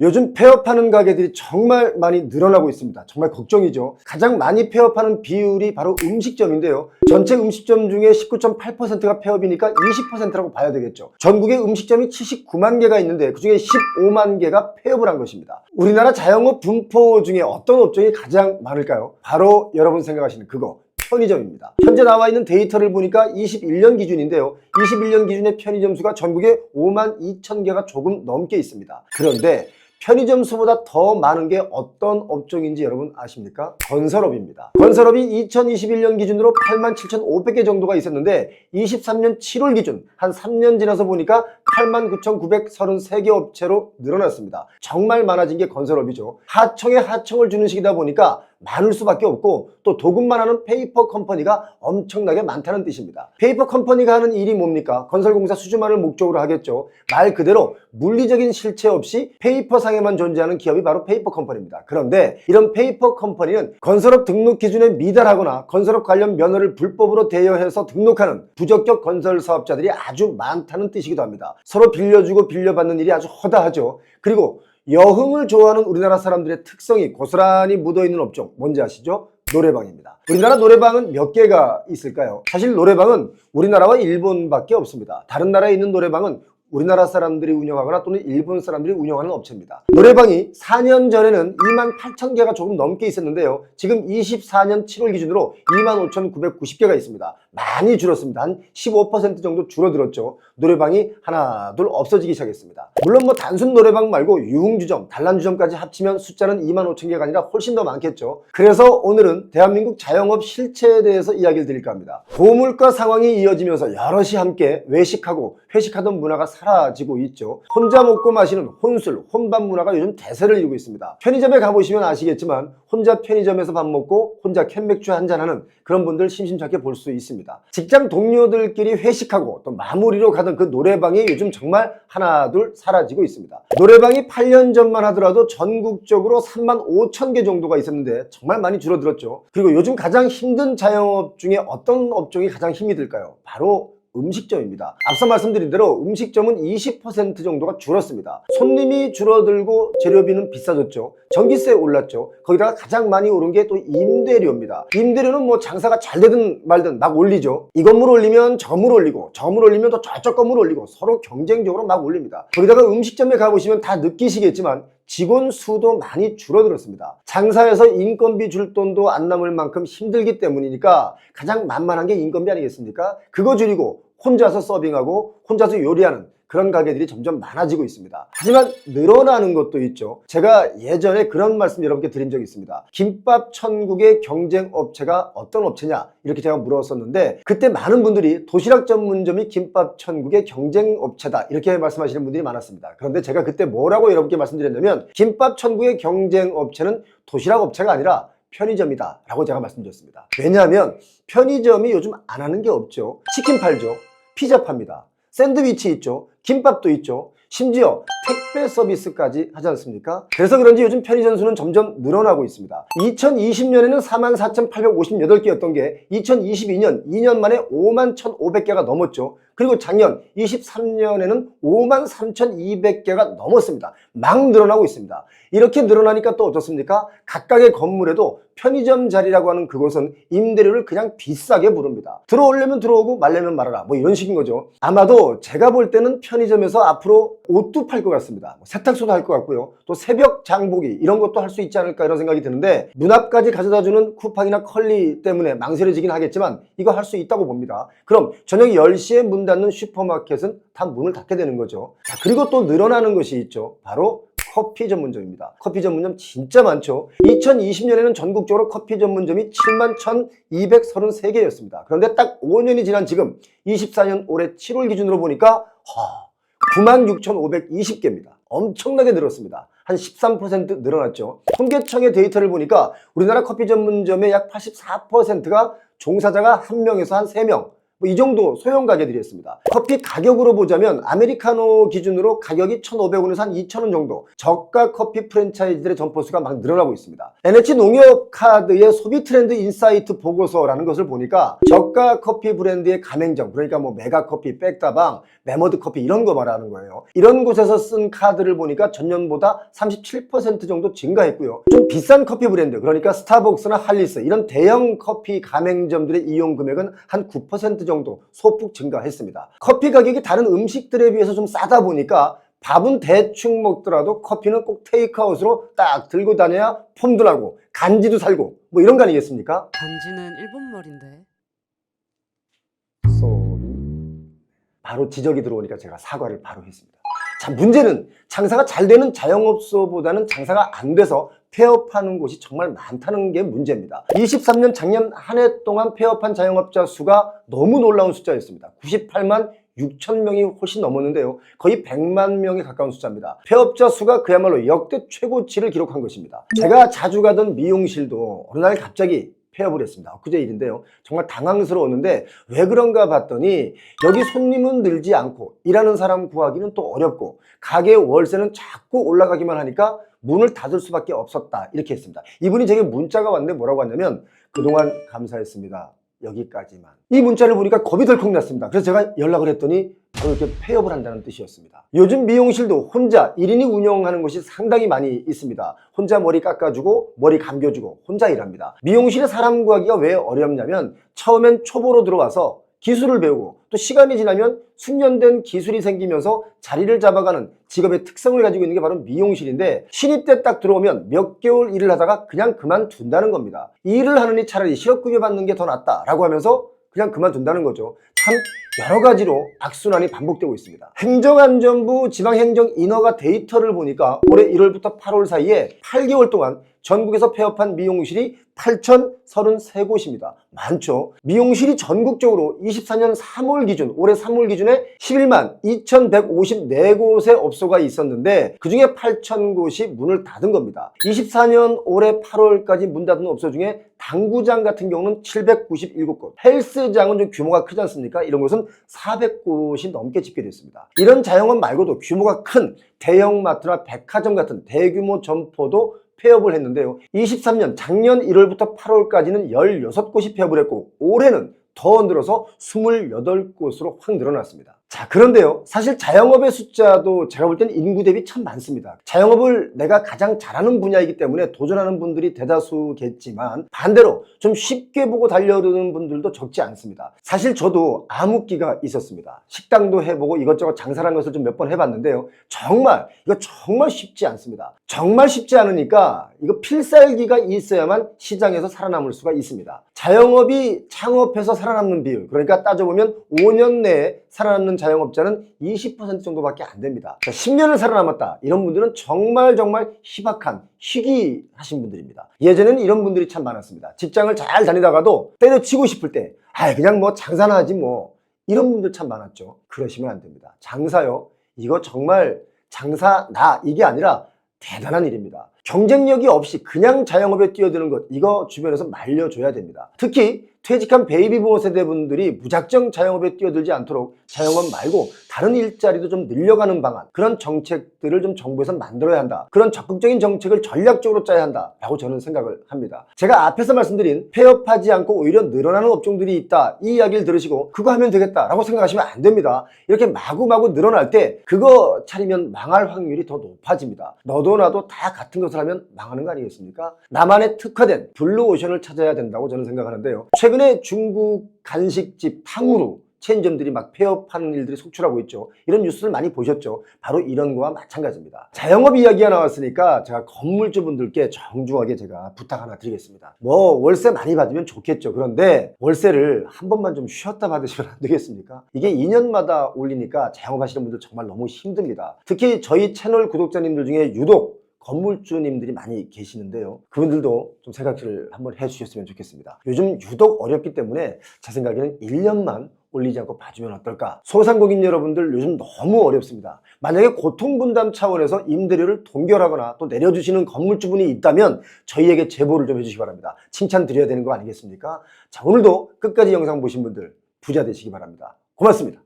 요즘 폐업하는 가게들이 정말 많이 늘어나고 있습니다. 정말 걱정이죠. 가장 많이 폐업하는 비율이 바로 음식점인데요. 전체 음식점 중에 19.8%가 폐업이니까 20%라고 봐야 되겠죠. 전국에 음식점이 79만 개가 있는데 그중에 15만 개가 폐업을 한 것입니다. 우리나라 자영업 분포 중에 어떤 업종이 가장 많을까요? 바로 여러분 생각하시는 그거, 편의점입니다. 현재 나와 있는 데이터를 보니까 21년 기준인데요. 21년 기준의 편의점 수가 전국에 5만 2천 개가 조금 넘게 있습니다. 그런데 편의점 수보다 더 많은 게 어떤 업종인지 여러분 아십니까? 건설업입니다. 건설업이 2021년 기준으로 87,500개 정도가 있었는데 23년 7월 기준 한 3년 지나서 보니까 89,933개 업체로 늘어났습니다. 정말 많아진 게 건설업이죠. 하청에 하청을 주는 시기다 보니까 많을 수밖에 없고 또 도급만 하는 페이퍼 컴퍼니가 엄청나게 많다는 뜻입니다. 페이퍼 컴퍼니가 하는 일이 뭡니까? 건설공사 수주만을 목적으로 하겠죠. 말 그대로 물리적인 실체 없이 페이퍼상에만 존재하는 기업이 바로 페이퍼 컴퍼니입니다. 그런데 이런 페이퍼 컴퍼니는 건설업 등록 기준에 미달하거나 건설업 관련 면허를 불법으로 대여해서 등록하는 부적격 건설 사업자들이 아주 많다는 뜻이기도 합니다. 서로 빌려주고 빌려받는 일이 아주 허다하죠. 그리고 여흥을 좋아하는 우리나라 사람들의 특성이 고스란히 묻어있는 업종 뭔지 아시죠? 노래방입니다. 우리나라 노래방은 몇 개가 있을까요? 사실 노래방은 우리나라와 일본밖에 없습니다. 다른 나라에 있는 노래방은 우리나라 사람들이 운영하거나 또는 일본 사람들이 운영하는 업체입니다. 노래방이 4년 전에는 2만 8천 개가 조금 넘게 있었는데요. 지금 24년 7월 기준으로 2만 5,990개가 있습니다. 많이 줄었습니다. 한 15% 정도 줄어들었죠. 노래방이 하나 둘 없어지기 시작했습니다. 물론 뭐 단순 노래방 말고 유흥주점, 단란주점까지 합치면 숫자는 2만 5천 개가 아니라 훨씬 더 많겠죠. 그래서 오늘은 대한민국 자영업 실체에 대해서 이야기를 드릴까 합니다. 고물가 상황이 이어지면서 여럿이 함께 외식하고 회식하던 문화가 사라지고 있죠. 혼자 먹고 마시는 혼술, 혼밥 문화가 요즘 대세를 이루고 있습니다. 편의점에 가보시면 아시겠지만 혼자 편의점에서 밥 먹고 혼자 캔맥주 한잔하는 그런 분들 심심찮게 볼 수 있습니다. 직장 동료들끼리 회식하고 또 마무리로 가던 그 노래방이 요즘 정말 하나둘 사라지고 있습니다. 노래방이 8년 전만 하더라도 전국적으로 3만 5천 개 정도가 있었는데 정말 많이 줄어들었죠. 그리고 요즘 가장 힘든 자영업 중에 어떤 업종이 가장 힘이 들까요? 바로 음식점입니다. 앞서 말씀드린 대로 음식점은 20% 정도가 줄었습니다. 손님이 줄어들고 재료비는 비싸졌죠. 전기세 올랐죠. 거기다가 가장 많이 오른 게 또 임대료입니다. 임대료는 뭐 장사가 잘 되든 말든 막 올리죠. 이 건물 올리면 저 건물 올리고 저 건물 올리면 또 저쪽 건물 올리고 서로 경쟁적으로 막 올립니다. 거기다가 음식점에 가보시면 다 느끼시겠지만 직원 수도 많이 줄어들었습니다. 장사해서 인건비 줄 돈도 안 남을 만큼 힘들기 때문이니까 가장 만만한 게 인건비 아니겠습니까? 그거 줄이고 혼자서 서빙하고 혼자서 요리하는 그런 가게들이 점점 많아지고 있습니다. 하지만 늘어나는 것도 있죠. 제가 예전에 그런 말씀 여러분께 드린 적이 있습니다. 김밥 천국의 경쟁 업체가 어떤 업체냐 이렇게 제가 물었었는데 그때 많은 분들이 도시락 전문점이 김밥 천국의 경쟁 업체다 이렇게 말씀하시는 분들이 많았습니다. 그런데 제가 그때 뭐라고 여러분께 말씀드렸냐면 김밥 천국의 경쟁 업체는 도시락 업체가 아니라 편의점이다 라고 제가 말씀드렸습니다. 왜냐하면 편의점이 요즘 안 하는 게 없죠. 치킨 팔죠. 피자 팝니다. 샌드위치 있죠. 김밥도 있죠. 심지어 택배 서비스까지 하지 않습니까? 그래서 그런지 요즘 편의점 수는 점점 늘어나고 있습니다. 2020년에는 44,858개였던 게 2022년 2년 만에 51,500개가 넘었죠. 그리고 작년 23년에는 53,200개가 넘었습니다. 막 늘어나고 있습니다. 이렇게 늘어나니까 또 어떻습니까? 각각의 건물에도 편의점 자리라고 하는 그곳은 임대료를 그냥 비싸게 부릅니다. 들어오려면 들어오고 말려면 말아라 뭐 이런 식인 거죠. 아마도 제가 볼 때는 편의점에서 앞으로 옷도 팔 것 같습니다. 세탁소도 할 것 같고요. 또 새벽 장보기 이런 것도 할 수 있지 않을까 이런 생각이 드는데 문 앞까지 가져다주는 쿠팡이나 컬리 때문에 망설여지긴 하겠지만 이거 할 수 있다고 봅니다. 그럼 저녁 10시에 문 닫는 슈퍼마켓은 다 문을 닫게 되는 거죠. 자, 그리고 또 늘어나는 것이 있죠. 바로 커피 전문점입니다. 커피 전문점 진짜 많죠. 2020년에는 전국적으로 커피 전문점이 71,233개였습니다. 그런데 딱 5년이 지난 지금 24년 올해 7월 기준으로 보니까 96,520개입니다. 엄청나게 늘었습니다. 한 13% 늘어났죠. 통계청의 데이터를 보니까 우리나라 커피 전문점의 약 84%가 종사자가 1명에서 한 3명 뭐 이 정도 소형 가게들이었습니다. 커피 가격으로 보자면 아메리카노 기준으로 가격이 1,500원에서 한 2,000원 정도, 저가 커피 프랜차이즈들의 점포수가 막 늘어나고 있습니다. NH 농협카드의 소비 트렌드 인사이트 보고서라는 것을 보니까 저가 커피 브랜드의 가맹점, 그러니까 뭐 메가커피, 백다방, 메머드 커피 이런 거 말하는 거예요. 이런 곳에서 쓴 카드를 보니까 전년보다 37% 정도 증가했고요. 좀 비싼 커피 브랜드, 그러니까 스타벅스나 할리스 이런 대형 커피 가맹점들의 이용 금액은 한 9% 정도 소폭 증가했습니다. 커피 가격이 다른 음식들에 비해서 좀 싸다 보니까 밥은 대충 먹더라도 커피는 꼭 테이크아웃으로 딱 들고 다녀야 폼도 나고 간지도 살고 뭐 이런 거 아니겠습니까? 간지는 일본말인데. 바로 지적이 들어오니까 제가 사과를 바로 했습니다. 자, 문제는 장사가 잘 되는 자영업소보다는 장사가 안 돼서 폐업하는 곳이 정말 많다는 게 문제입니다. 23년 작년 한 해 동안 폐업한 자영업자 수가 너무 놀라운 숫자였습니다. 98만 6천 명이 훨씬 넘었는데요. 거의 100만 명에 가까운 숫자입니다. 폐업자 수가 그야말로 역대 최고치를 기록한 것입니다. 제가 자주 가던 미용실도 어느 날 갑자기 폐업을 했습니다. 엊그제 일인데요. 정말 당황스러웠는데 왜 그런가 봤더니 여기 손님은 늘지 않고 일하는 사람 구하기는 또 어렵고 가게 월세는 자꾸 올라가기만 하니까 문을 닫을 수밖에 없었다. 이렇게 했습니다. 이분이 제게 문자가 왔는데 뭐라고 왔냐면 그동안 감사했습니다. 여기까지만. 이 문자를 보니까 겁이 덜컥 났습니다. 그래서 제가 연락을 했더니 바로 이렇게 폐업을 한다는 뜻이었습니다. 요즘 미용실도 혼자 1인이 운영하는 곳이 상당히 많이 있습니다. 혼자 머리 깎아주고 머리 감겨주고 혼자 일합니다. 미용실에 사람 구하기가 왜 어렵냐면 처음엔 초보로 들어와서 기술을 배우고 또 시간이 지나면 숙련된 기술이 생기면서 자리를 잡아가는 직업의 특성을 가지고 있는 게 바로 미용실인데 신입 때 딱 들어오면 몇 개월 일을 하다가 그냥 그만둔다는 겁니다. 이 일을 하느니 차라리 실업급여 받는 게 더 낫다라고 하면서 그냥 그만둔다는 거죠. 참 여러 가지로 악순환이 반복되고 있습니다. 행정안전부 지방행정 인허가 데이터를 보니까 올해 1월부터 8월 사이에 8개월 동안 전국에서 폐업한 미용실이 8,033곳입니다. 많죠? 미용실이 전국적으로 24년 3월 기준, 올해 3월 기준에 11만 2,154곳의 업소가 있었는데 그중에 8,000곳이 문을 닫은 겁니다. 24년 올해 8월까지 문 닫은 업소 중에 당구장 같은 경우는 797곳, 헬스장은 좀 규모가 크지 않습니까? 이런 곳은 400곳이 넘게 집계됐습니다. 이런 자영업 말고도 규모가 큰 대형마트나 백화점 같은 대규모 점포도 폐업을 했는데요. 23년 작년 1월부터 8월까지는 16곳이 폐업을 했고 올해는 더 늘어서 28곳으로 확 늘어났습니다. 자, 그런데요. 사실 자영업의 숫자도 제가 볼 때는 인구 대비 참 많습니다. 자영업을 내가 가장 잘하는 분야이기 때문에 도전하는 분들이 대다수겠지만 반대로 좀 쉽게 보고 달려드는 분들도 적지 않습니다. 사실 저도 암흑기가 있었습니다. 식당도 해보고 이것저것 장사라는 것을 좀 몇 번 해봤는데요. 이거 정말 쉽지 않습니다. 정말 쉽지 않으니까 이거 필살기가 있어야만 시장에서 살아남을 수가 있습니다. 자영업이 창업해서 살아남는 비율, 그러니까 따져보면 5년 내에 살아남는 자영업자는 20% 정도밖에 안 됩니다. 10년을 살아남았다. 이런 분들은 정말 희박한, 희귀하신 분들입니다. 예전에는 이런 분들이 참 많았습니다. 직장을 잘 다니다가도 때려치고 싶을 때 그냥 뭐 장사나 하지 뭐 이런 분들 참 많았죠. 그러시면 안 됩니다. 장사요. 이거 정말 장사나 이게 아니라 대단한 일입니다. 경쟁력이 없이 그냥 자영업에 뛰어드는 것, 이거 주변에서 말려줘야 됩니다. 특히 퇴직한 베이비부머 세대분들이 무작정 자영업에 뛰어들지 않도록 자영업 말고 다른 일자리도 좀 늘려가는 방안, 그런 정책들을 좀 정부에서 만들어야 한다. 그런 적극적인 정책을 전략적으로 짜야 한다라고 저는 생각을 합니다. 제가 앞에서 말씀드린 폐업하지 않고 오히려 늘어나는 업종들이 있다, 이 이야기를 들으시고 그거 하면 되겠다라고 생각하시면 안 됩니다. 이렇게 마구마구 늘어날 때 그거 차리면 망할 확률이 더 높아집니다. 너도 나도 다 같은 것을 하면 망하는 거 아니겠습니까? 나만의 특화된 블루오션을 찾아야 된다고 저는 생각하는데요. 최근에 중국 간식집 탕후루 체인점들이 막 폐업하는 일들이 속출하고 있죠. 이런 뉴스를 많이 보셨죠. 바로 이런 거와 마찬가지입니다. 자영업 이야기가 나왔으니까 제가 건물주분들께 정중하게 제가 부탁 하나 드리겠습니다. 뭐 월세 많이 받으면 좋겠죠. 그런데 월세를 한 번만 좀 쉬었다 받으시면 안 되겠습니까? 이게 2년마다 올리니까 자영업 하시는 분들 정말 너무 힘듭니다. 특히 저희 채널 구독자님들 중에 유독 건물주님들이 많이 계시는데요. 그분들도 좀 생각을 한번 해주셨으면 좋겠습니다. 요즘 유독 어렵기 때문에 제 생각에는 1년만 올리지 않고 봐주면 어떨까? 소상공인 여러분들 요즘 너무 어렵습니다. 만약에 고통분담 차원에서 임대료를 동결하거나 또 내려주시는 건물주분이 있다면 저희에게 제보를 좀 해주시기 바랍니다. 칭찬 드려야 되는 거 아니겠습니까? 자, 오늘도 끝까지 영상 보신 분들 부자 되시기 바랍니다. 고맙습니다.